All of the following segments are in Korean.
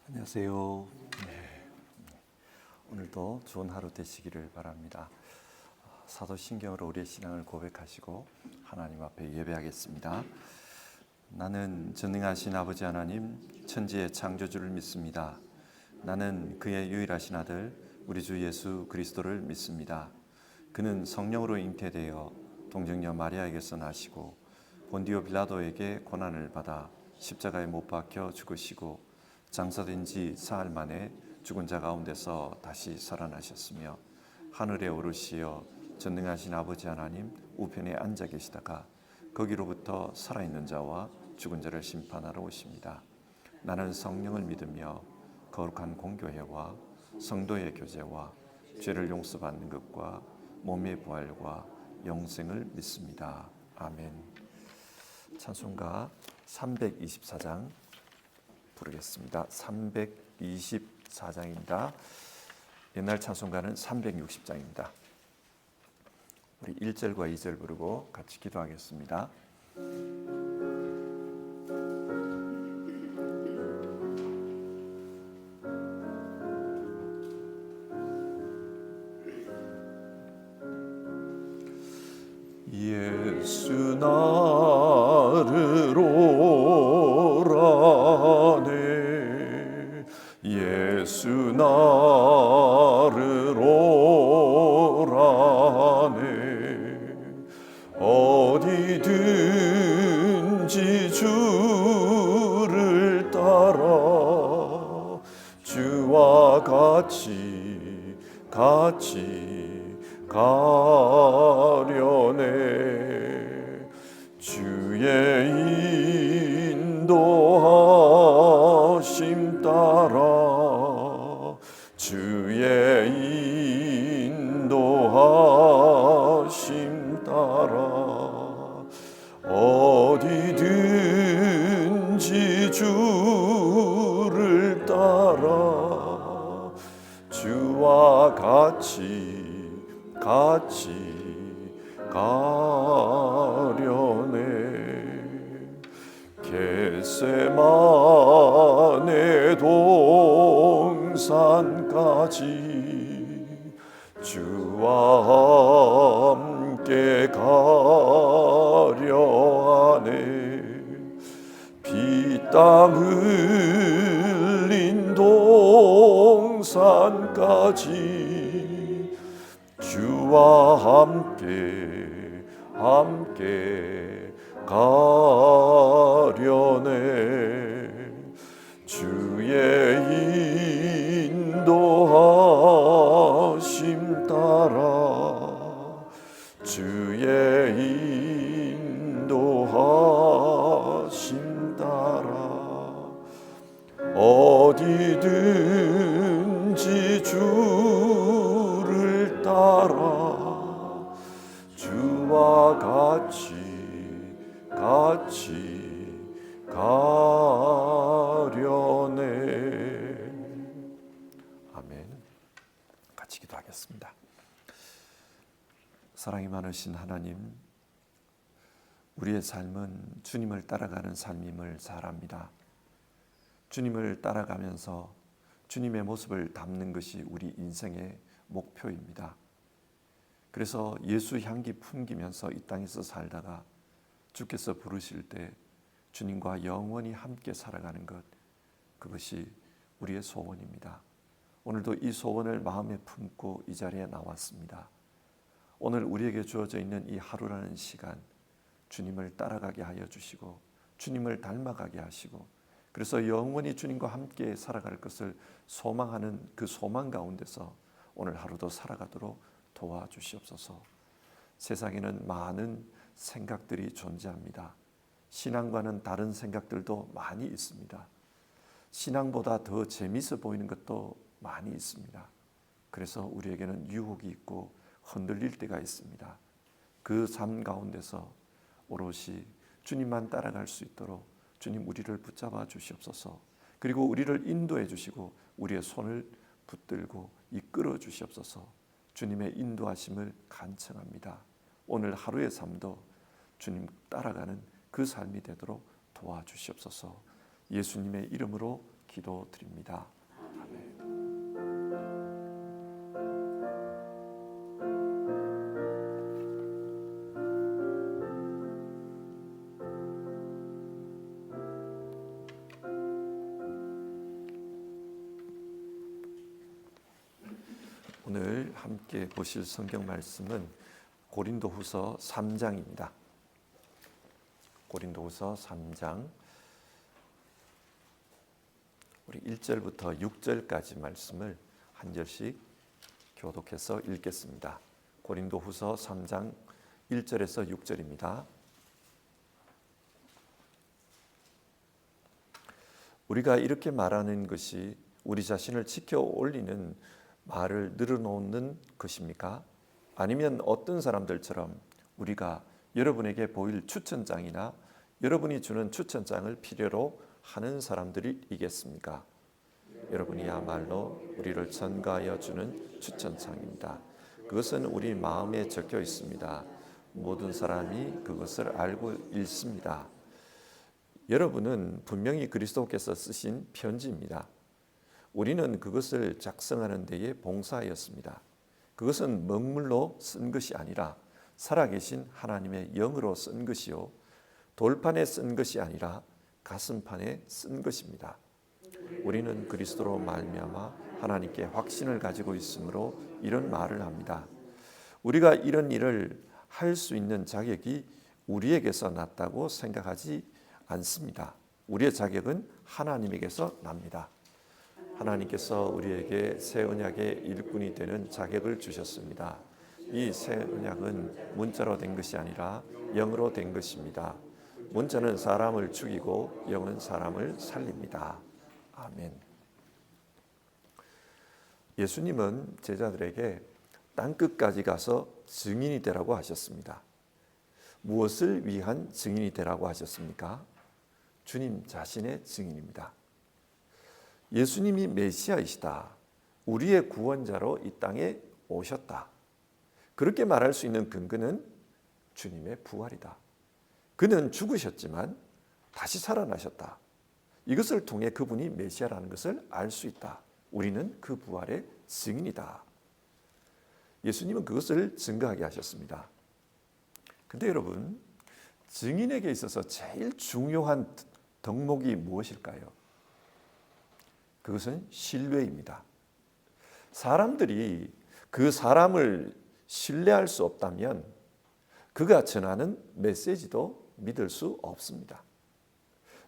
안녕하세요. 오늘도 좋은 하루 되시기를 바랍니다. 사도신경으로 우리의 신앙을 고백하시고 하나님 앞에 예배하겠습니다. 나는 전능하신 아버지 하나님, 천지의 창조주를 믿습니다. 나는 그의 유일하신 아들 우리 주 예수 그리스도를 믿습니다. 그는 성령으로 잉태되어 동정녀 마리아에게서 나시고 본디오 빌라도에게 고난을 받아 십자가에 못 박혀 죽으시고 장사된 지 사흘 만에 죽은 자 가운데서 다시 살아나셨으며 하늘에 오르시어 전능하신 아버지 하나님 우편에 앉아 계시다가 거기로부터 살아있는 자와 죽은 자를 심판하러 오십니다. 나는 성령을 믿으며 거룩한 공교회와 성도의 교제와 죄를 용서받는 것과 몸의 부활과 영생을 믿습니다. 아멘. 찬송가 324장 부르겠습니다. 324장입니다. 옛날 찬송가는 360장입니다. 우리 1절과 2절 부르고 같이 기도하겠습니다. 예수 나를 오라네 예수 나를 오라네 어디든지 주를 따라 주와 같이 가려네 주의 인도하심 따라 주의 인도하심 따라 어디든지 주를 따라 주와 같이 가려네 겟세마네 동산까지 주와 함께 가려 하네 피땀 흘린 동산까지 주와 함께 가려네 주의 인도하심 따라 주의 인도하심 따라 어디든지 주를 따라 주와 같이 가려네. 아멘. 같이 기도하겠습니다. 사랑이 많으신 하나님, 우리의 삶은 주님을 따라가는 삶임을 잘 압니다. 주님을 따라가면서 주님의 모습을 담는 것이 우리 인생의 목표입니다. 그래서 예수 향기 풍기면서 이 땅에서 살다가 주께서 부르실 때 주님과 영원히 함께 살아가는 것, 그것이 우리의 소원입니다. 오늘도 이 소원을 마음에 품고 이 자리에 나왔습니다. 오늘 우리에게 주어져 있는 이 하루라는 시간, 주님을 따라가게 하여 주시고 주님을 닮아가게 하시고 그래서 영원히 주님과 함께 살아갈 것을 소망하는 그 소망 가운데서 오늘 하루도 살아가도록 도와주시옵소서. 세상에는 많은 생각들이 존재합니다. 신앙과는 다른 생각들도 많이 있습니다. 신앙보다 더 재미있어 보이는 것도 많이 있습니다. 그래서 우리에게는 유혹이 있고 흔들릴 때가 있습니다. 그 삶 가운데서 오롯이 주님만 따라갈 수 있도록 주님 우리를 붙잡아 주시옵소서. 그리고 우리를 인도해 주시고 우리의 손을 붙들고 이끌어 주시옵소서. 주님의 인도하심을 간청합니다. 오늘 하루의 삶도 주님 따라가는 그 삶이 되도록 도와주시옵소서. 예수님의 이름으로 기도드립니다. 아멘. 오늘 함께 보실 성경 말씀은 고린도후서 3장입니다. 고린도후서 3장 우리 1절부터 6절까지 말씀을 한 절씩 교독해서 읽겠습니다. 고린도후서 3장 1절에서 6절입니다. 우리가 이렇게 말하는 것이 우리 자신을 지켜 올리는 말을 늘어놓는 것입니까? 아니면 어떤 사람들처럼 우리가 여러분에게 보일 추천장이나 여러분이 주는 추천장을 필요로 하는 사람들이겠습니까? 여러분이야말로 우리를 전가하여 주는 추천장입니다. 그것은 우리 마음에 적혀 있습니다. 모든 사람이 그것을 알고 있습니다. 여러분은 분명히 그리스도께서 쓰신 편지입니다. 우리는 그것을 작성하는 데에 봉사하였습니다. 그것은 먹물로 쓴 것이 아니라 살아계신 하나님의 영으로 쓴 것이요 돌판에 쓴 것이 아니라 가슴판에 쓴 것입니다. 우리는 그리스도로 말미암아 하나님께 확신을 가지고 있으므로 이런 말을 합니다. 우리가 이런 일을 할 수 있는 자격이 우리에게서 났다고 생각하지 않습니다. 우리의 자격은 하나님에게서 납니다. 하나님께서 우리에게 새 언약의 일꾼이 되는 자격을 주셨습니다. 이 새 언약은 문자로 된 것이 아니라 영으로 된 것입니다. 문자는 사람을 죽이고 영은 사람을 살립니다. 아멘. 예수님은 제자들에게 땅끝까지 가서 증인이 되라고 하셨습니다. 무엇을 위한 증인이 되라고 하셨습니까? 주님 자신의 증인입니다. 예수님이 메시아이시다. 우리의 구원자로 이 땅에 오셨다. 그렇게 말할 수 있는 근거는 주님의 부활이다. 그는 죽으셨지만 다시 살아나셨다. 이것을 통해 그분이 메시아라는 것을 알 수 있다. 우리는 그 부활의 증인이다. 예수님은 그것을 증거하게 하셨습니다. 근데 여러분, 증인에게 있어서 제일 중요한 덕목이 무엇일까요? 그것은 신뢰입니다. 사람들이 그 사람을 신뢰할 수 없다면 그가 전하는 메시지도 믿을 수 없습니다.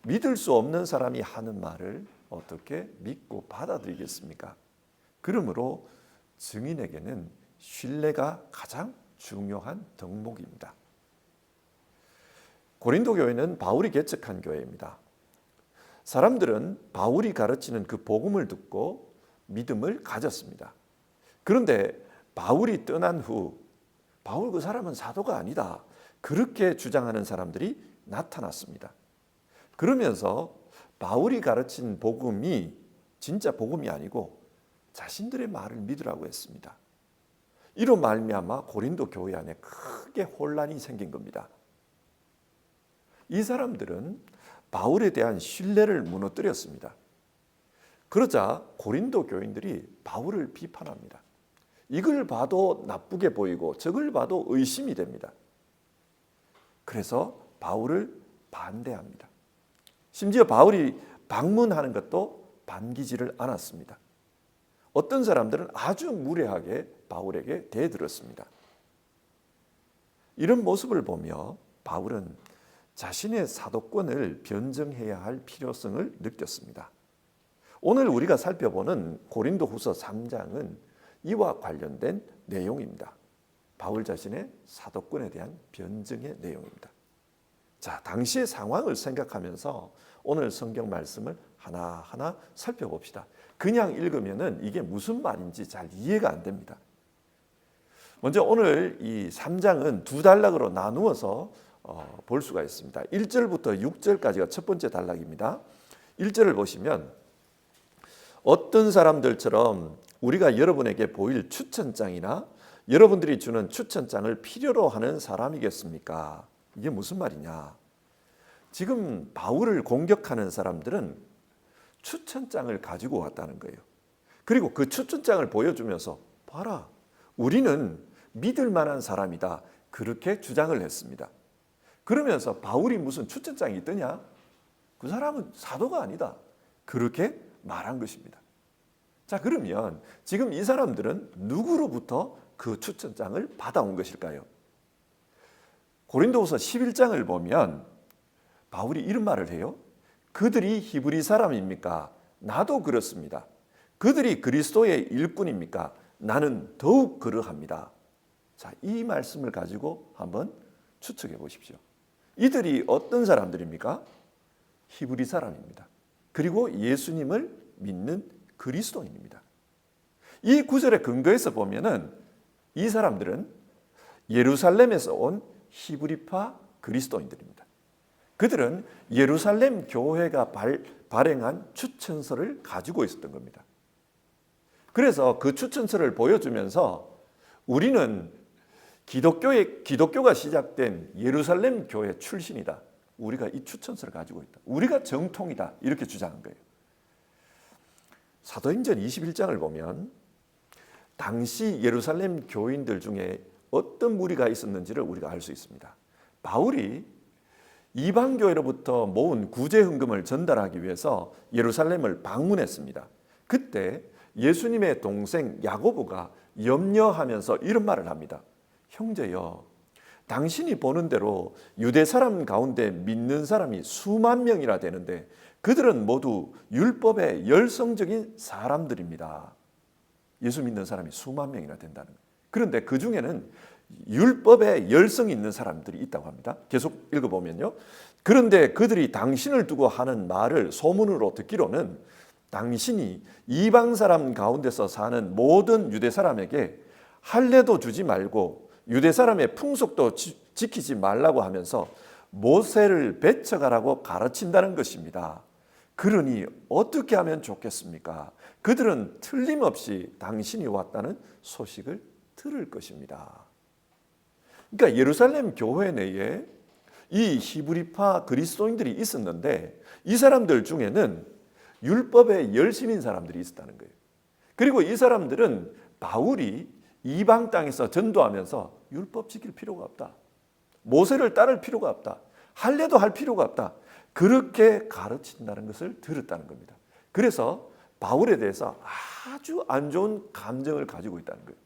믿을 수 없는 사람이 하는 말을 어떻게 믿고 받아들이겠습니까? 그러므로 증인에게는 신뢰가 가장 중요한 덕목입니다. 고린도 교회는 바울이 개척한 교회입니다. 사람들은 바울이 가르치는 그 복음을 듣고 믿음을 가졌습니다. 그런데 바울이 떠난 후 바울 그 사람은 사도가 아니다. 그렇게 주장하는 사람들이 나타났습니다. 그러면서 바울이 가르친 복음이 진짜 복음이 아니고 자신들의 말을 믿으라고 했습니다. 이로 말미암아 고린도 교회 안에 크게 혼란이 생긴 겁니다. 이 사람들은 바울에 대한 신뢰를 무너뜨렸습니다. 그러자 고린도 교인들이 바울을 비판합니다. 이걸 봐도 나쁘게 보이고 저걸 봐도 의심이 됩니다. 그래서 바울을 반대합니다. 심지어 바울이 방문하는 것도 반기지를 않았습니다. 어떤 사람들은 아주 무례하게 바울에게 대들었습니다. 이런 모습을 보며 바울은 자신의 사도권을 변증해야 할 필요성을 느꼈습니다. 오늘 우리가 살펴보는 고린도후서 3장은 이와 관련된 내용입니다. 바울 자신의 사도권에 대한 변증의 내용입니다. 자, 당시의 상황을 생각하면서 오늘 성경 말씀을 하나하나 살펴봅시다. 그냥 읽으면은 이게 무슨 말인지 잘 이해가 안 됩니다. 먼저 오늘 이 3장은 두 단락으로 나누어서 볼 수가 있습니다. 1절부터 6절까지가 첫 번째 단락입니다. 1절을 보시면 어떤 사람들처럼 우리가 여러분에게 보일 추천장이나 여러분들이 주는 추천장을 필요로 하는 사람이겠습니까? 이게 무슨 말이냐? 지금 바울을 공격하는 사람들은 추천장을 가지고 왔다는 거예요. 그리고 그 추천장을 보여주면서 봐라, 우리는 믿을 만한 사람이다, 그렇게 주장을 했습니다. 그러면서 바울이 무슨 추천장이 있더냐? 그 사람은 사도가 아니다, 그렇게 말한 것입니다. 자, 그러면 지금 이 사람들은 누구로부터 그 추천장을 받아온 것일까요? 고린도후서 11장을 보면 바울이 이런 말을 해요. 그들이 히브리 사람입니까? 나도 그렇습니다. 그들이 그리스도의 일꾼입니까? 나는 더욱 그러합니다. 자, 이 말씀을 가지고 한번 추측해 보십시오. 이들이 어떤 사람들입니까? 히브리 사람입니다. 그리고 예수님을 믿는 그리스도인입니다. 이 구절의 근거에서 보면은 이 사람들은 예루살렘에서 온 히브리파 그리스도인들입니다. 그들은 예루살렘 교회가 발행한 추천서를 가지고 있었던 겁니다. 그래서 그 추천서를 보여주면서 우리는 기독교가 시작된 예루살렘 교회 출신이다, 우리가 이 추천서를 가지고 있다, 우리가 정통이다, 이렇게 주장한 거예요. 사도행전 21장을 보면 당시 예루살렘 교인들 중에 어떤 무리가 있었는지를 우리가 알 수 있습니다. 바울이 이방교회로부터 모은 구제헌금을 전달하기 위해서 예루살렘을 방문했습니다. 그때 예수님의 동생 야고보가 염려하면서 이런 말을 합니다. 형제여, 당신이 보는 대로 유대 사람 가운데 믿는 사람이 수만 명이나 되는데 그들은 모두 율법의 열성적인 사람들입니다. 예수 믿는 사람이 수만 명이나 된다는 거예요. 그런데 그 중에는 율법에 열성이 있는 사람들이 있다고 합니다. 계속 읽어보면요. 그런데 그들이 당신을 두고 하는 말을 소문으로 듣기로는 당신이 이방 사람 가운데서 사는 모든 유대 사람에게 할례도 주지 말고 유대 사람의 풍속도 지키지 말라고 하면서 모세를 배척하라고 가르친다는 것입니다. 그러니 어떻게 하면 좋겠습니까? 그들은 틀림없이 당신이 왔다는 소식을 들을 것입니다. 그러니까 예루살렘 교회 내에 이 히브리파 그리스도인들이 있었는데 이 사람들 중에는 율법에 열심인 사람들이 있었다는 거예요. 그리고 이 사람들은 바울이 이방 땅에서 전도하면서 율법 지킬 필요가 없다, 모세를 따를 필요가 없다, 할례도 할 필요가 없다, 그렇게 가르친다는 것을 들었다는 겁니다. 그래서 바울에 대해서 아주 안 좋은 감정을 가지고 있다는 거예요.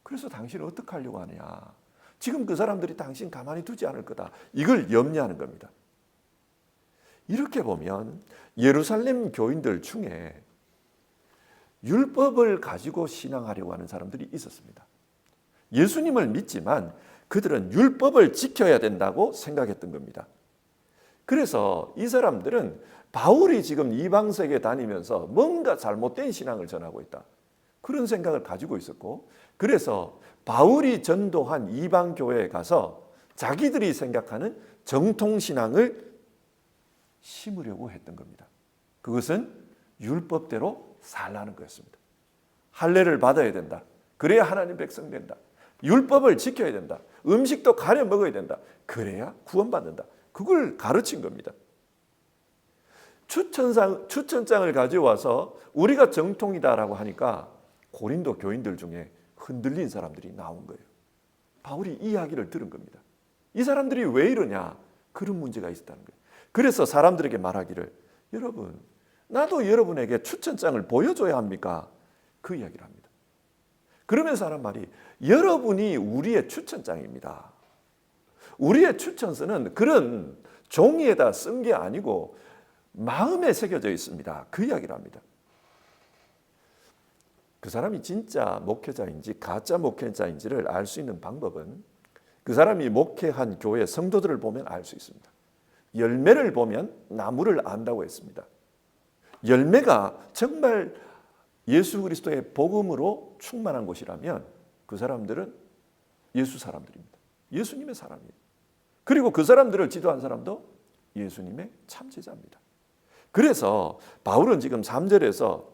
그래서 당신을 어떻게 하려고 하냐, 지금 그 사람들이 당신 가만히 두지 않을 거다, 이걸 염려하는 겁니다. 이렇게 보면 예루살렘 교인들 중에 율법을 가지고 신앙하려고 하는 사람들이 있었습니다. 예수님을 믿지만 그들은 율법을 지켜야 된다고 생각했던 겁니다. 그래서 이 사람들은 바울이 지금 이방세계 다니면서 뭔가 잘못된 신앙을 전하고 있다, 그런 생각을 가지고 있었고, 그래서 바울이 전도한 이방 교회에 가서 자기들이 생각하는 정통신앙을 심으려고 했던 겁니다. 그것은 율법대로 살라는 거였습니다. 할례를 받아야 된다, 그래야 하나님 백성 된다, 율법을 지켜야 된다, 음식도 가려 먹어야 된다, 그래야 구원받는다, 그걸 가르친 겁니다. 추천장을 가져와서 우리가 정통이다라고 하니까 고린도 교인들 중에 흔들린 사람들이 나온 거예요. 바울이 이 이야기를 들은 겁니다. 이 사람들이 왜 이러냐, 그런 문제가 있었다는 거예요. 그래서 사람들에게 말하기를, 여러분, 나도 여러분에게 추천장을 보여줘야 합니까? 그 이야기를 합니다. 그러면서 하는 말이, 여러분이 우리의 추천장입니다. 우리의 추천서는 그런 종이에다 쓴 게 아니고 마음에 새겨져 있습니다, 그 이야기를 합니다. 그 사람이 진짜 목회자인지 가짜 목회자인지를 알 수 있는 방법은 그 사람이 목회한 교회 성도들을 보면 알 수 있습니다. 열매를 보면 나무를 안다고 했습니다. 열매가 정말 예수 그리스도의 복음으로 충만한 곳이라면 그 사람들은 예수 사람들입니다. 예수님의 사람이에요. 그리고 그 사람들을 지도한 사람도 예수님의 참제자입니다. 그래서 바울은 지금 3절에서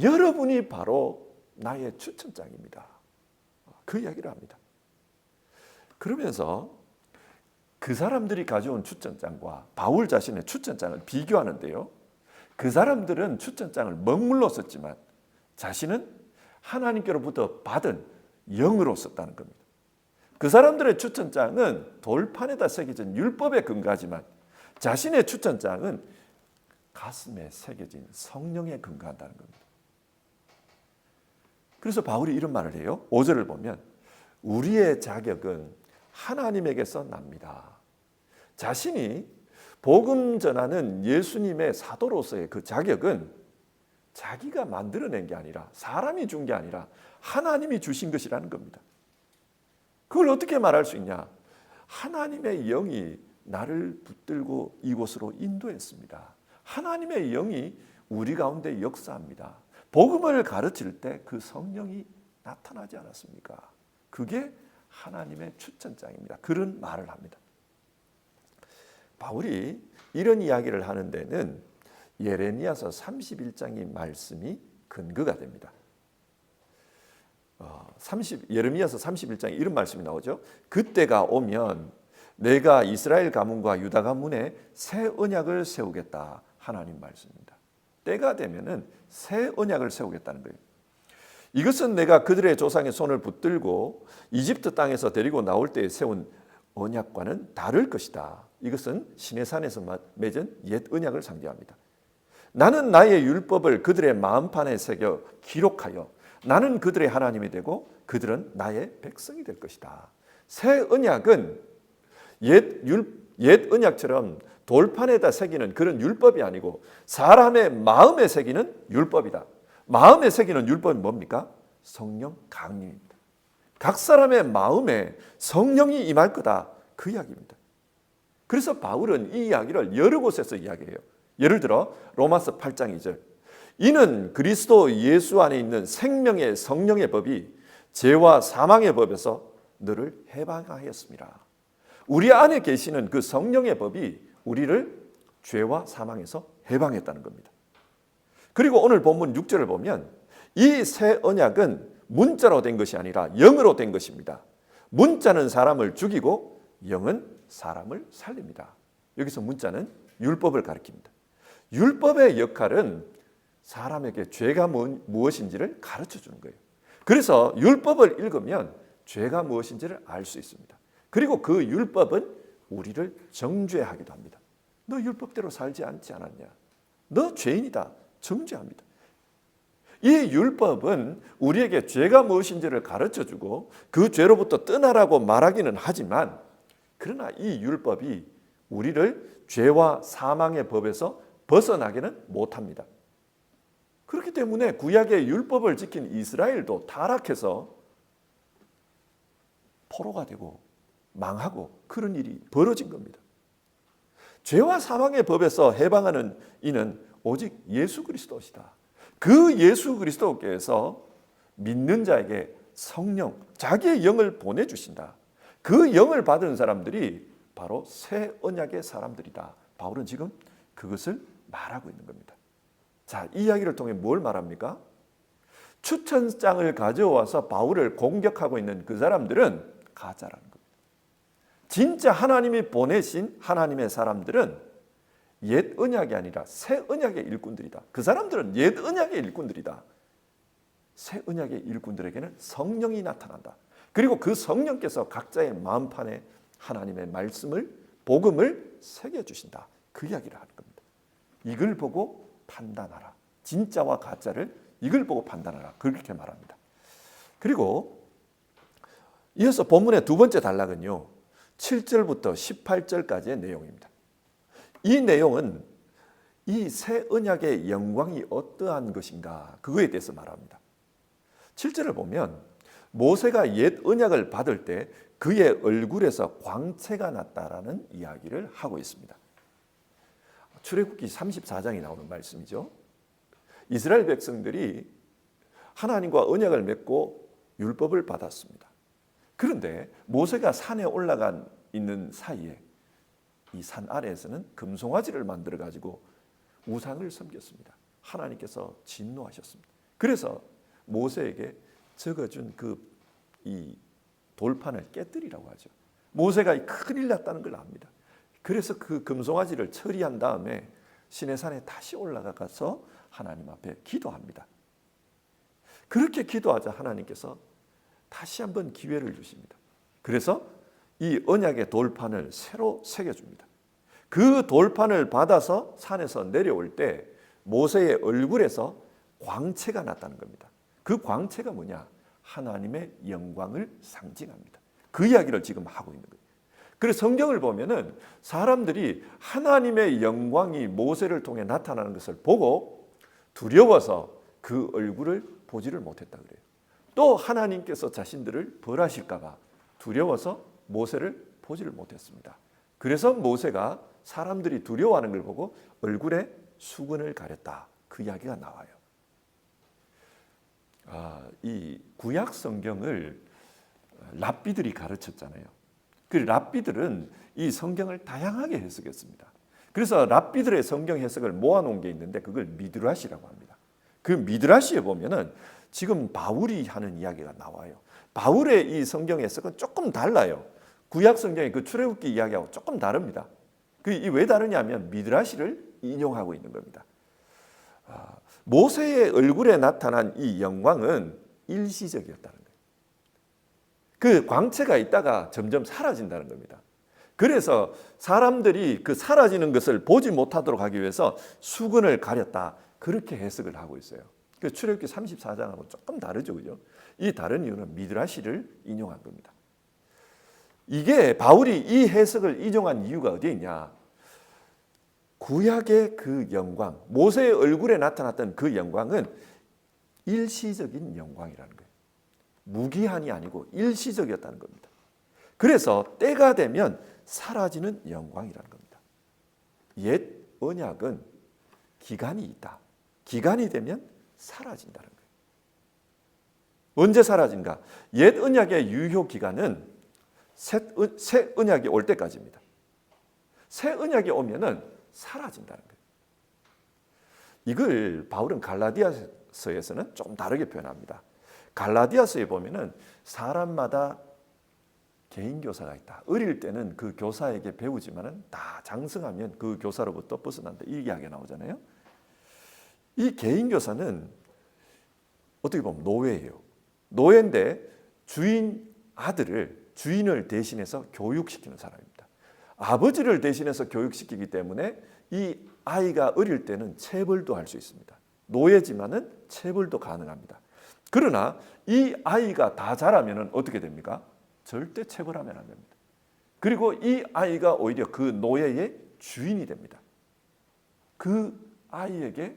여러분이 바로 나의 추천장입니다, 그 이야기를 합니다. 그러면서 그 사람들이 가져온 추천장과 바울 자신의 추천장을 비교하는데요, 그 사람들은 추천장을 먹물로 썼지만 자신은 하나님께로부터 받은 영으로 썼다는 겁니다. 그 사람들의 추천장은 돌판에다 새겨진 율법에 근거하지만 자신의 추천장은 가슴에 새겨진 성령에 근거한다는 겁니다. 그래서 바울이 이런 말을 해요. 5절을 보면 우리의 자격은 하나님에게서 납니다. 자신이 복음 전하는 예수님의 사도로서의 그 자격은 자기가 만들어낸 게 아니라 사람이 준 게 아니라 하나님이 주신 것이라는 겁니다. 그걸 어떻게 말할 수 있냐? 하나님의 영이 나를 붙들고 이곳으로 인도했습니다. 하나님의 영이 우리 가운데 역사합니다. 복음을 가르칠 때 그 성령이 나타나지 않았습니까? 그게 하나님의 추천장입니다. 그런 말을 합니다. 바울이 이런 이야기를 하는 데는 예레미야서 31장의 말씀이 근거가 됩니다. 예레미야서 31장에 이런 말씀이 나오죠. 그때가 오면 내가 이스라엘 가문과 유다 가문에 새 언약을 세우겠다. 하나님 말씀입니다. 때가 되면은 새 언약을 세우겠다는 거예요. 이것은 내가 그들의 조상의 손을 붙들고 이집트 땅에서 데리고 나올 때에 세운 언약과는 다를 것이다. 이것은 시내산에서 맺은 옛 언약을 상징합니다. 나는 나의 율법을 그들의 마음판에 새겨 기록하여 나는 그들의 하나님이 되고 그들은 나의 백성이 될 것이다. 새 언약은 옛 언약처럼 돌판에다 새기는 그런 율법이 아니고 사람의 마음에 새기는 율법이다. 마음에 새기는 율법이 뭡니까? 성령 강림입니다. 각 사람의 마음에 성령이 임할 거다. 그 이야기입니다. 그래서 바울은 이 이야기를 여러 곳에서 이야기해요. 예를 들어 로마서 8장 2절. 이는 그리스도 예수 안에 있는 생명의 성령의 법이 죄와 사망의 법에서 너를 해방하였습니다. 우리 안에 계시는 그 성령의 법이 우리를 죄와 사망에서 해방했다는 겁니다. 그리고 오늘 본문 6절을 보면 이 새 언약은 문자로 된 것이 아니라 영으로 된 것입니다. 문자는 사람을 죽이고 영은 사람을 살립니다. 여기서 문자는 율법을 가리킵니다. 율법의 역할은 사람에게 죄가 무엇인지를 가르쳐 주는 거예요. 그래서 율법을 읽으면 죄가 무엇인지를 알 수 있습니다. 그리고 그 율법은 우리를 정죄하기도 합니다. 너 율법대로 살지 않지 않았냐? 너 죄인이다. 정죄합니다. 이 율법은 우리에게 죄가 무엇인지를 가르쳐주고 그 죄로부터 떠나라고 말하기는 하지만 그러나 이 율법이 우리를 죄와 사망의 법에서 벗어나기는 못합니다. 그렇기 때문에 구약의 율법을 지킨 이스라엘도 타락해서 포로가 되고 망하고 그런 일이 벌어진 겁니다. 죄와 사망의 법에서 해방하는 이는 오직 예수 그리스도시다. 그 예수 그리스도께서 믿는 자에게 성령, 자기의 영을 보내주신다. 그 영을 받은 사람들이 바로 새 언약의 사람들이다. 바울은 지금 그것을 말하고 있는 겁니다. 자, 이 이야기를 통해 뭘 말합니까? 추천장을 가져와서 바울을 공격하고 있는 그 사람들은 가짜라는 겁니다. 진짜 하나님이 보내신 하나님의 사람들은 옛 언약이 아니라 새 언약의 일꾼들이다. 그 사람들은 옛 언약의 일꾼들이다. 새 언약의 일꾼들에게는 성령이 나타난다. 그리고 그 성령께서 각자의 마음판에 하나님의 말씀을, 복음을 새겨주신다. 그 이야기를 하는 겁니다. 이걸 보고 판단하라. 진짜와 가짜를 이걸 보고 판단하라. 그렇게 말합니다. 그리고 이어서 본문의 두 번째 단락은요. 7절부터 18절까지의 내용입니다. 이 내용은 이 새 언약의 영광이 어떠한 것인가 그거에 대해서 말합니다. 7절을 보면 모세가 옛 언약을 받을 때 그의 얼굴에서 광채가 났다라는 이야기를 하고 있습니다. 출애굽기 34장이 나오는 말씀이죠. 이스라엘 백성들이 하나님과 언약을 맺고 율법을 받았습니다. 그런데 모세가 산에 올라간 있는 사이에 이 산 아래에서는 금송아지를 만들어 가지고 우상을 섬겼습니다. 하나님께서 진노하셨습니다. 그래서 모세에게 적어준 이 돌판을 깨뜨리라고 하죠. 모세가 큰일 났다는 걸 압니다. 그래서 그 금송아지를 처리한 다음에 시내산에 다시 올라가서 하나님 앞에 기도합니다. 그렇게 기도하자 하나님께서 다시 한번 기회를 주십니다. 그래서 이 언약의 돌판을 새로 새겨줍니다. 그 돌판을 받아서 산에서 내려올 때 모세의 얼굴에서 광채가 났다는 겁니다. 그 광채가 뭐냐? 하나님의 영광을 상징합니다. 그 이야기를 지금 하고 있는 거예요. 그래서 성경을 보면은 사람들이 하나님의 영광이 모세를 통해 나타나는 것을 보고 두려워서 그 얼굴을 보지를 못했다 그래요. 또 하나님께서 자신들을 벌하실까 봐 두려워서 모세를 보지를 못했습니다. 그래서 모세가 사람들이 두려워하는 걸 보고 얼굴에 수건을 가렸다. 그 이야기가 나와요. 이 구약 성경을 랍비들이 가르쳤잖아요. 그 랍비들은 이 성경을 다양하게 해석했습니다. 그래서 랍비들의 성경 해석을 모아놓은 게 있는데 그걸 미드라시라고 합니다. 그 미드라시에 보면은 지금 바울이 하는 이야기가 나와요. 바울의 이 성경 해석은 조금 달라요. 구약 성경의 그 출애굽기 이야기하고 조금 다릅니다. 왜 다르냐면 미드라시를 인용하고 있는 겁니다. 모세의 얼굴에 나타난 이 영광은 일시적이었다는 거예요. 그 광채가 있다가 점점 사라진다는 겁니다. 그래서 사람들이 그 사라지는 것을 보지 못하도록 하기 위해서 수건을 가렸다. 그렇게 해석을 하고 있어요. 그 출애굽기 34장하고 조금 다르죠, 그죠? 이 다른 이유는 미드라시를 인용한 겁니다. 이게 바울이 이 해석을 인용한 이유가 어디에 있냐? 구약의 그 영광, 모세의 얼굴에 나타났던 그 영광은 일시적인 영광이라는 거예요. 무기한이 아니고 일시적이었다는 겁니다. 그래서 때가 되면 사라지는 영광이라는 겁니다. 옛 언약은 기간이 있다. 기간이 되면 사라진다는 거예요. 언제 사라진가? 옛 언약의 유효 기간은 새 언약이 올 때까지입니다. 새 언약이 오면은 사라진다는 거예요. 이걸 바울은 갈라디아서에서는 좀 다르게 표현합니다. 갈라디아서에 보면은 사람마다 개인 교사가 있다. 어릴 때는 그 교사에게 배우지만은 다 장성하면 그 교사로부터 벗어난다. 이 이야기가 나오잖아요. 이 개인 교사는 어떻게 보면 노예예요. 노예인데 주인을 대신해서 교육시키는 사람입니다. 아버지를 대신해서 교육시키기 때문에 이 아이가 어릴 때는 체벌도 할 수 있습니다. 노예지만은 체벌도 가능합니다. 그러나 이 아이가 다 자라면은 어떻게 됩니까? 절대 체벌하면 안 됩니다. 그리고 이 아이가 오히려 그 노예의 주인이 됩니다. 그 아이에게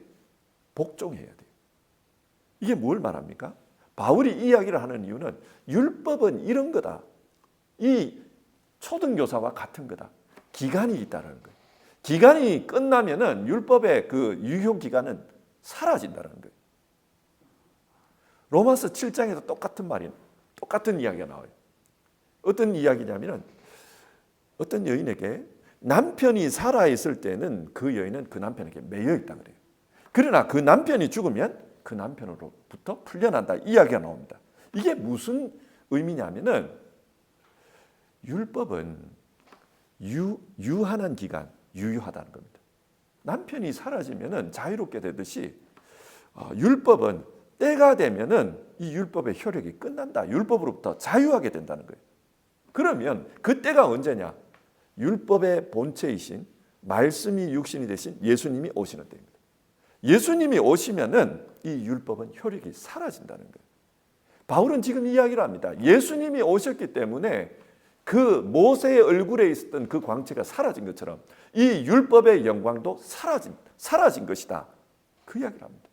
복종해야 돼요. 이게 뭘 말합니까? 바울이 이 이야기를 하는 이유는 율법은 이런 거다. 이 초등교사와 같은 거다. 기간이 있다는 거예요. 기간이 끝나면은 율법의 그 유효 기간은 사라진다는 거예요. 로마서 7장에도 똑같은 이야기가 나와요. 어떤 이야기냐면은 어떤 여인에게 남편이 살아있을 때는 그 여인은 그 남편에게 매여 있다 그래요. 그러나 그 남편이 죽으면 그 남편으로부터 풀려난다. 이야기가 나옵니다. 이게 무슨 의미냐면은 율법은 유한한 기간, 유효하다는 겁니다. 남편이 사라지면은 자유롭게 되듯이 율법은 때가 되면은 이 율법의 효력이 끝난다. 율법으로부터 자유하게 된다는 거예요. 그러면 그 때가 언제냐? 율법의 본체이신 말씀이 육신이 되신 예수님이 오시는 때입니다. 예수님이 오시면은 이 율법은 효력이 사라진다는 거예요. 바울은 지금 이야기를 합니다. 예수님이 오셨기 때문에 그 모세의 얼굴에 있었던 그 광채가 사라진 것처럼 이 율법의 영광도 사라진 것이다. 그 이야기를 합니다.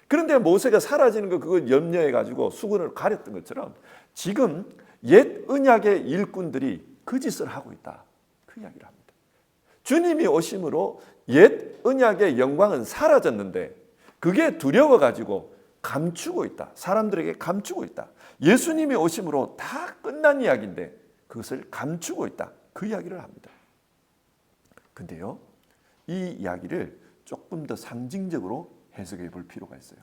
그런데 모세가 사라지는 거 그걸 염려해 가지고 수건을 가렸던 것처럼 지금 옛 언약의 일꾼들이 그 짓을 하고 있다. 그 이야기를 합니다. 주님이 오심으로 옛 언약의 영광은 사라졌는데 그게 두려워 가지고 감추고 있다. 사람들에게 감추고 있다. 예수님이 오심으로 다 끝난 이야기인데 그것을 감추고 있다. 그 이야기를 합니다. 근데요, 이 이야기를 조금 더 상징적으로 해석해 볼 필요가 있어요.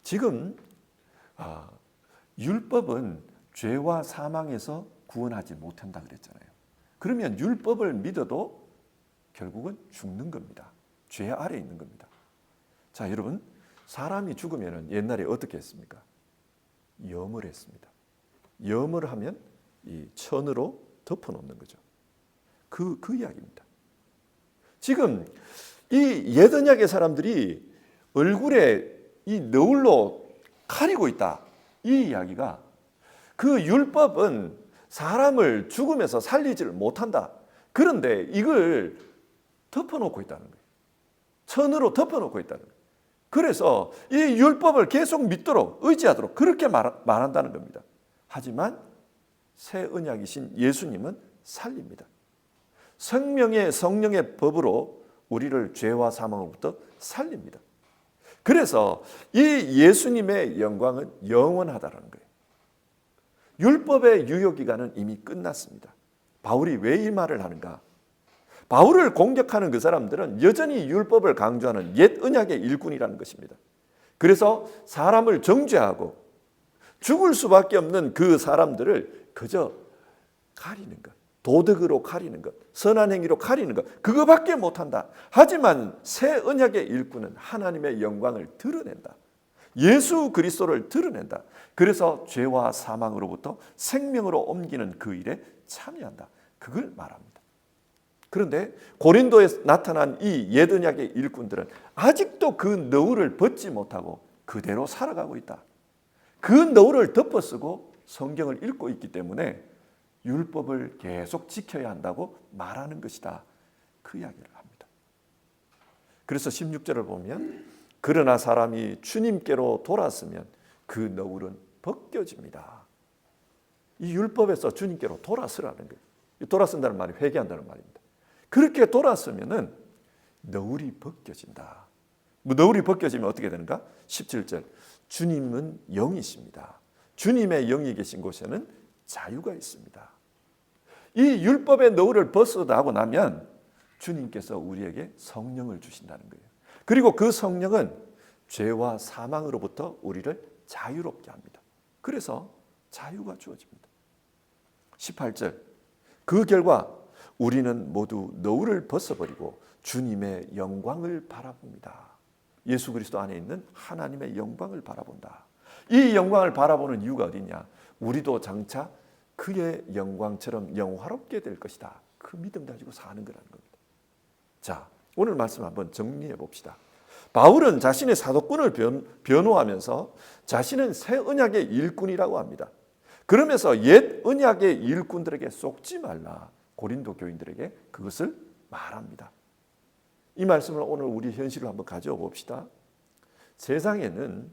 지금 율법은 죄와 사망에서 구원하지 못한다 그랬잖아요. 그러면 율법을 믿어도 결국은 죽는 겁니다. 죄 아래에 있는 겁니다. 자, 여러분, 사람이 죽으면 옛날에 어떻게 했습니까? 염을 했습니다. 염을 하면 이 천으로 덮어놓는 거죠. 그 이야기입니다. 지금 이 옛 언약의 사람들이 얼굴에 이 너울로 가리고 있다. 이 이야기가 그 율법은 사람을 죽음에서 살리지를 못한다. 그런데 이걸 덮어놓고 있다는 거예요. 천으로 덮어놓고 있다는 거예요. 그래서 이 율법을 계속 믿도록 의지하도록 그렇게 말한다는 겁니다. 하지만 새 언약이신 예수님은 살립니다. 생명의 성령의 법으로 우리를 죄와 사망으로부터 살립니다. 그래서 이 예수님의 영광은 영원하다는 거예요. 율법의 유효기간은 이미 끝났습니다. 바울이 왜 이 말을 하는가? 바울을 공격하는 그 사람들은 여전히 율법을 강조하는 옛 언약의 일꾼이라는 것입니다. 그래서 사람을 정죄하고 죽을 수밖에 없는 그 사람들을 그저 가리는 것, 도덕으로 가리는 것, 선한 행위로 가리는 것, 그거밖에 못한다. 하지만 새 언약의 일꾼은 하나님의 영광을 드러낸다. 예수 그리스도를 드러낸다. 그래서 죄와 사망으로부터 생명으로 옮기는 그 일에 참여한다. 그걸 말합니다. 그런데 고린도에 나타난 이 옛 언약의 일꾼들은 아직도 그 너울을 벗지 못하고 그대로 살아가고 있다. 그 너울을 덮어쓰고 성경을 읽고 있기 때문에 율법을 계속 지켜야 한다고 말하는 것이다. 그 이야기를 합니다. 그래서 16절을 보면 그러나 사람이 주님께로 돌아서면 그 너울은 벗겨집니다. 이 율법에서 주님께로 돌아서라는 거예요. 돌아선다는 말이 회개한다는 말입니다. 그렇게 돌아서면은 너울이 벗겨진다. 너울이 벗겨지면 어떻게 되는가? 17절. 주님은 영이십니다. 주님의 영이 계신 곳에는 자유가 있습니다. 이 율법의 너울을 벗어나고 나면 주님께서 우리에게 성령을 주신다는 거예요. 그리고 그 성령은 죄와 사망으로부터 우리를 자유롭게 합니다. 그래서 자유가 주어집니다. 18절. 그 결과 우리는 모두 너울을 벗어버리고 주님의 영광을 바라봅니다. 예수 그리스도 안에 있는 하나님의 영광을 바라본다. 이 영광을 바라보는 이유가 어디냐? 우리도 장차 그의 영광처럼 영화롭게 될 것이다. 그 믿음 가지고 사는 거라는 겁니다. 자, 오늘 말씀 한번 정리해 봅시다. 바울은 자신의 사도권을 변호하면서 자신은 새 언약의 일꾼이라고 합니다. 그러면서 옛 언약의 일꾼들에게 속지 말라. 고린도 교인들에게 그것을 말합니다. 이 말씀을 오늘 우리 현실로 한번 가져와 봅시다. 세상에는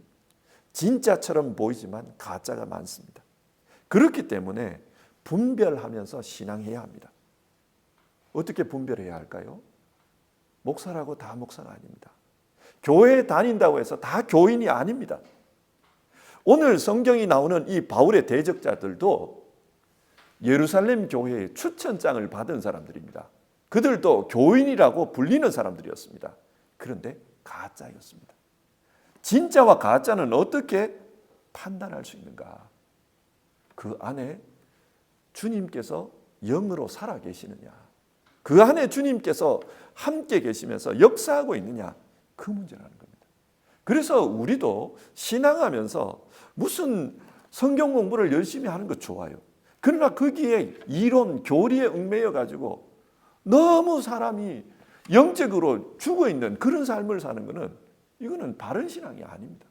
진짜처럼 보이지만 가짜가 많습니다. 그렇기 때문에 분별하면서 신앙해야 합니다. 어떻게 분별해야 할까요? 목사라고 다 목사가 아닙니다. 교회에 다닌다고 해서 다 교인이 아닙니다. 오늘 성경이 나오는 이 바울의 대적자들도 예루살렘 교회의 추천장을 받은 사람들입니다. 그들도 교인이라고 불리는 사람들이었습니다. 그런데 가짜였습니다. 진짜와 가짜는 어떻게 판단할 수 있는가? 그 안에 주님께서 영으로 살아 계시느냐? 그 안에 주님께서 함께 계시면서 역사하고 있느냐? 그 문제라는 겁니다. 그래서 우리도 신앙하면서 무슨 성경 공부를 열심히 하는 거 좋아요. 그러나 거기에 이론, 교리에 얽매여 가지고 너무 사람이 영적으로 죽어 있는 그런 삶을 사는 것은 이거는 바른 신앙이 아닙니다.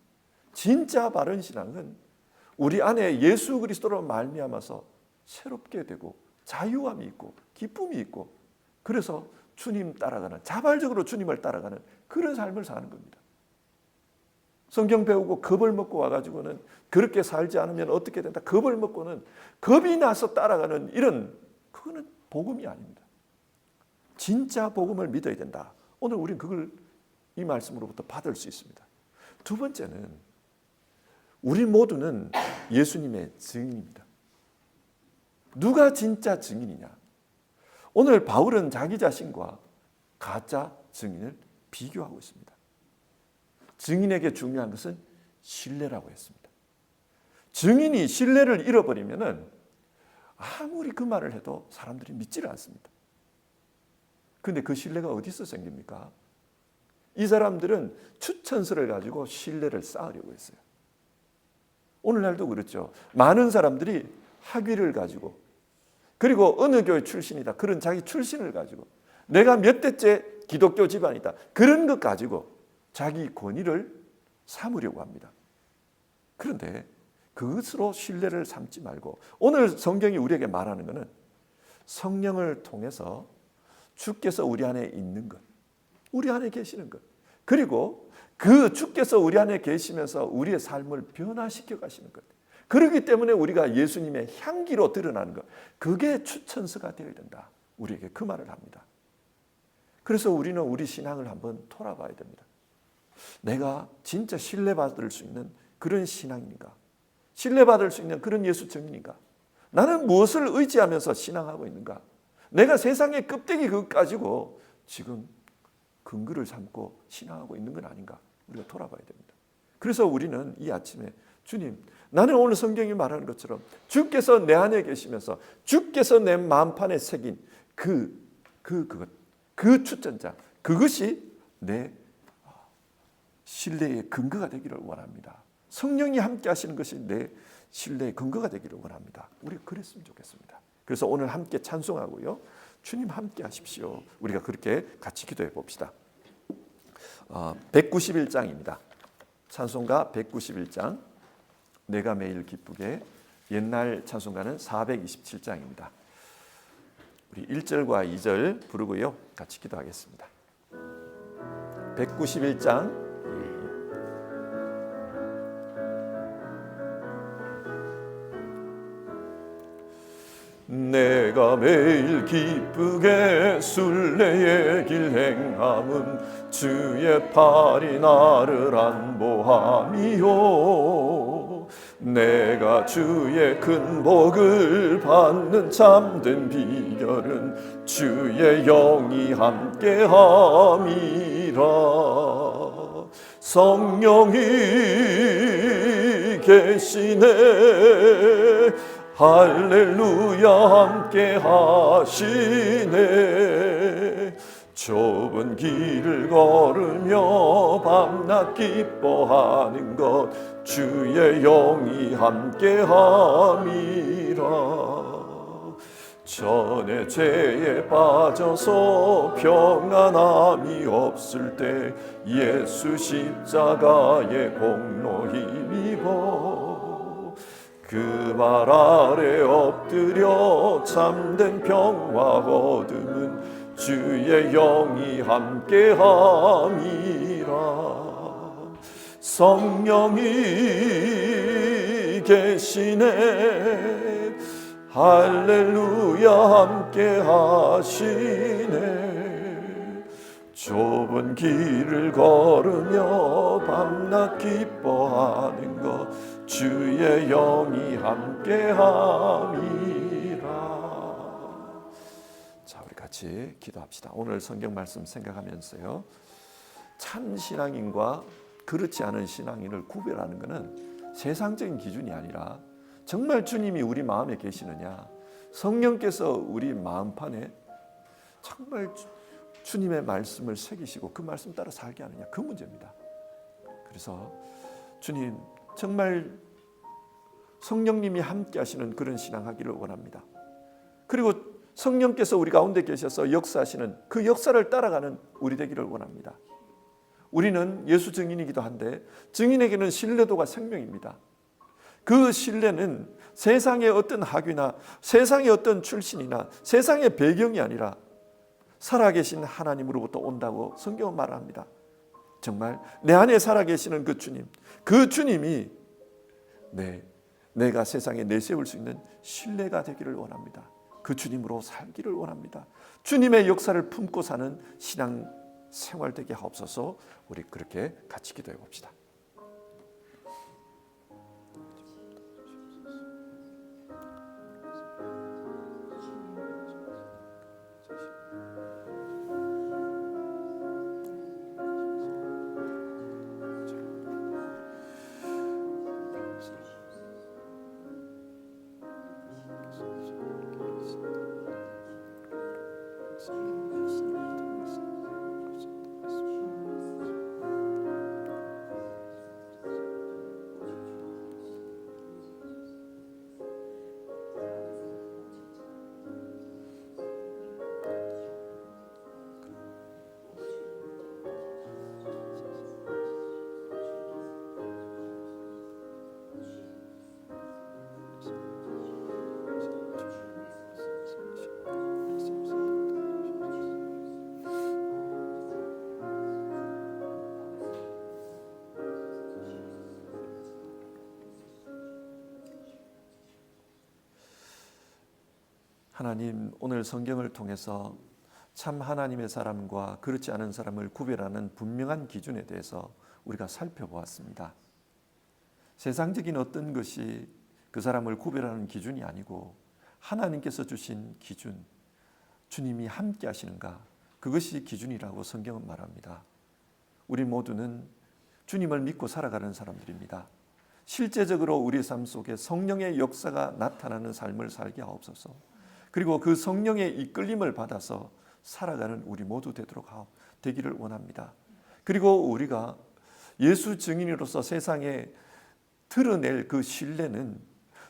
진짜 바른 신앙은 우리 안에 예수 그리스도로 말미암아서 새롭게 되고 자유함이 있고 기쁨이 있고 그래서 주님 따라가는 자발적으로 주님을 따라가는 그런 삶을 사는 겁니다. 성경 배우고 겁을 먹고 와가지고는 그렇게 살지 않으면 어떻게 된다. 겁을 먹고는 겁이 나서 따라가는 이런 그거는 복음이 아닙니다. 진짜 복음을 믿어야 된다. 오늘 우리는 그걸 이 말씀으로부터 받을 수 있습니다. 두 번째는 우리 모두는 예수님의 증인입니다. 누가 진짜 증인이냐? 오늘 바울은 자기 자신과 가짜 증인을 비교하고 있습니다. 증인에게 중요한 것은 신뢰라고 했습니다. 증인이 신뢰를 잃어버리면은 아무리 그 말을 해도 사람들이 믿지를 않습니다. 근데 그 신뢰가 어디서 생깁니까? 이 사람들은 추천서를 가지고 신뢰를 쌓으려고 했어요. 오늘날도 그렇죠. 많은 사람들이 학위를 가지고, 그리고 어느 교회 출신이다, 그런 자기 출신을 가지고, 내가 몇 대째 기독교 집안이다, 그런 것 가지고 자기 권위를 삼으려고 합니다. 그런데 그것으로 신뢰를 삼지 말고, 오늘 성경이 우리에게 말하는 것은 성령을 통해서 주께서 우리 안에 있는 것, 우리 안에 계시는 것, 그리고 그 주께서 우리 안에 계시면서 우리의 삶을 변화시켜 가시는 것, 그렇기 때문에 우리가 예수님의 향기로 드러나는 것, 그게 추천서가 되어야 된다, 우리에게 그 말을 합니다. 그래서 우리는 우리 신앙을 한번 돌아봐야 됩니다. 내가 진짜 신뢰받을 수 있는 그런 신앙인가? 신뢰받을 수 있는 그런 예수 증인인가? 나는 무엇을 의지하면서 신앙하고 있는가? 내가 세상의 껍데기 그것 가지고 지금 근거를 삼고 신앙하고 있는 건 아닌가? 우리가 돌아봐야 됩니다. 그래서 우리는 이 아침에 주님, 나는 오늘 성경이 말하는 것처럼 주께서 내 안에 계시면서 주께서 내 마음판에 새긴 그 추천자, 그것이 내 신뢰의 근거가 되기를 원합니다. 성령이 함께 하시는 것이 내 신뢰의 근거가 되기를 원합니다. 우리가 그랬으면 좋겠습니다. 그래서 오늘 함께 찬송하고요, 주님 함께 하십시오. 우리가 그렇게 같이 기도해 봅시다. 191장입니다. 찬송가 191장, 내가 매일 기쁘게. 옛날 찬송가는 427장입니다. 우리 1절과 2절 부르고요, 같이 기도하겠습니다. 191장. 내가 매일 기쁘게 순례의 길 행함은 주의 팔이 나를 안보함이요, 내가 주의 큰 복을 받는 참된 비결은 주의 영이 함께함이라. 성령이 계시네, 할렐루야 함께 하시네. 좁은 길을 걸으며 밤낮 기뻐하는 것 주의 영이 함께 함이라. 전에 죄에 빠져서 평안함이 없을 때 예수 십자가의 공로 힘입어 그 발 아래 엎드려 참된 평화 얻음은 주의 영이 함께함이라. 성령이 계시네, 할렐루야 함께 하시네. 좁은 길을 걸으며 밤낮 기뻐하는 것 주의 영이 함께함이라. 자, 우리 같이 기도합시다. 오늘 성경 말씀 생각하면서요, 참 신앙인과 그렇지 않은 신앙인을 구별하는 것은 세상적인 기준이 아니라 정말 주님이 우리 마음에 계시느냐, 성령께서 우리 마음판에 정말 주님의 말씀을 새기시고 그 말씀 따라 살게 하느냐, 그 문제입니다. 그래서 주님, 정말 성령님이 함께 하시는 그런 신앙하기를 원합니다. 그리고 성령께서 우리 가운데 계셔서 역사하시는 그 역사를 따라가는 우리 되기를 원합니다. 우리는 예수 증인이기도 한데 증인에게는 신뢰도가 생명입니다. 그 신뢰는 세상의 어떤 학위나 세상의 어떤 출신이나 세상의 배경이 아니라 살아계신 하나님으로부터 온다고 성경은 말합니다. 정말 내 안에 살아계시는 그 주님, 그 주님이 내가 세상에 내세울 수 있는 신뢰가 되기를 원합니다. 그 주님으로 살기를 원합니다. 주님의 역사를 품고 사는 신앙 생활 되게 하옵소서. 우리 그렇게 같이 기도해 봅시다. 하나님, 오늘 성경을 통해서 참 하나님의 사람과 그렇지 않은 사람을 구별하는 분명한 기준에 대해서 우리가 살펴보았습니다. 세상적인 어떤 것이 그 사람을 구별하는 기준이 아니고 하나님께서 주신 기준, 주님이 함께 하시는가, 그것이 기준이라고 성경은 말합니다. 우리 모두는 주님을 믿고 살아가는 사람들입니다. 실제적으로 우리 삶 속에 성령의 역사가 나타나는 삶을 살게 하옵소서. 그리고 그 성령의 이끌림을 받아서 살아가는 우리 모두 되기를 원합니다. 그리고 우리가 예수 증인으로서 세상에 드러낼 그 신뢰는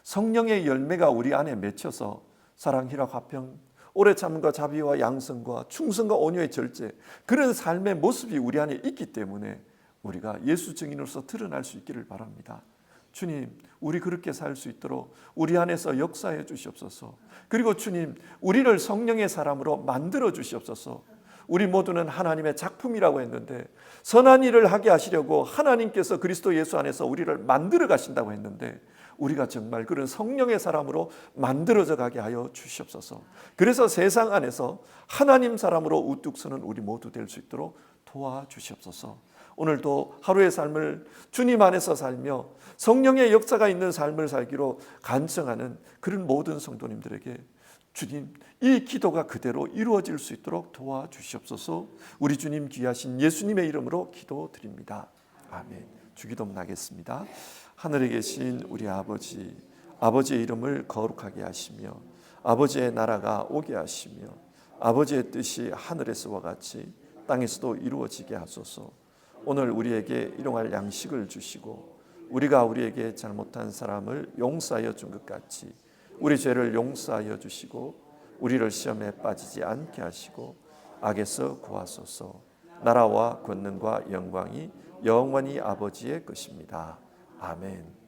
성령의 열매가 우리 안에 맺혀서 사랑, 희락, 화평, 오래 참음과 자비와 양성과 충성과 온유의 절제, 그런 삶의 모습이 우리 안에 있기 때문에 우리가 예수 증인으로서 드러날 수 있기를 바랍니다. 주님, 우리 그렇게 살 수 있도록 우리 안에서 역사해 주시옵소서. 그리고 주님, 우리를 성령의 사람으로 만들어 주시옵소서. 우리 모두는 하나님의 작품이라고 했는데, 선한 일을 하게 하시려고 하나님께서 그리스도 예수 안에서 우리를 만들어 가신다고 했는데, 우리가 정말 그런 성령의 사람으로 만들어져 가게 하여 주시옵소서. 그래서 세상 안에서 하나님 사람으로 우뚝 서는 우리 모두 될 수 있도록 도와주시옵소서. 오늘도 하루의 삶을 주님 안에서 살며 성령의 역사가 있는 삶을 살기로 간청하는 그런 모든 성도님들에게 주님, 이 기도가 그대로 이루어질 수 있도록 도와주시옵소서. 우리 주님 귀하신 예수님의 이름으로 기도드립니다. 아멘. 주기도문 하겠습니다. 하늘에 계신 우리 아버지, 아버지의 이름을 거룩하게 하시며 아버지의 나라가 오게 하시며 아버지의 뜻이 하늘에서와 같이 땅에서도 이루어지게 하소서. 오늘 우리에게 일용할 양식을 주시고 우리가 우리에게 잘못한 사람을 용서하여 준 것 같이 우리 죄를 용서하여 주시고 우리를 시험에 빠지지 않게 하시고 악에서 구하소서. 나라와 권능과 영광이 영원히 아버지의 것입니다. 아멘.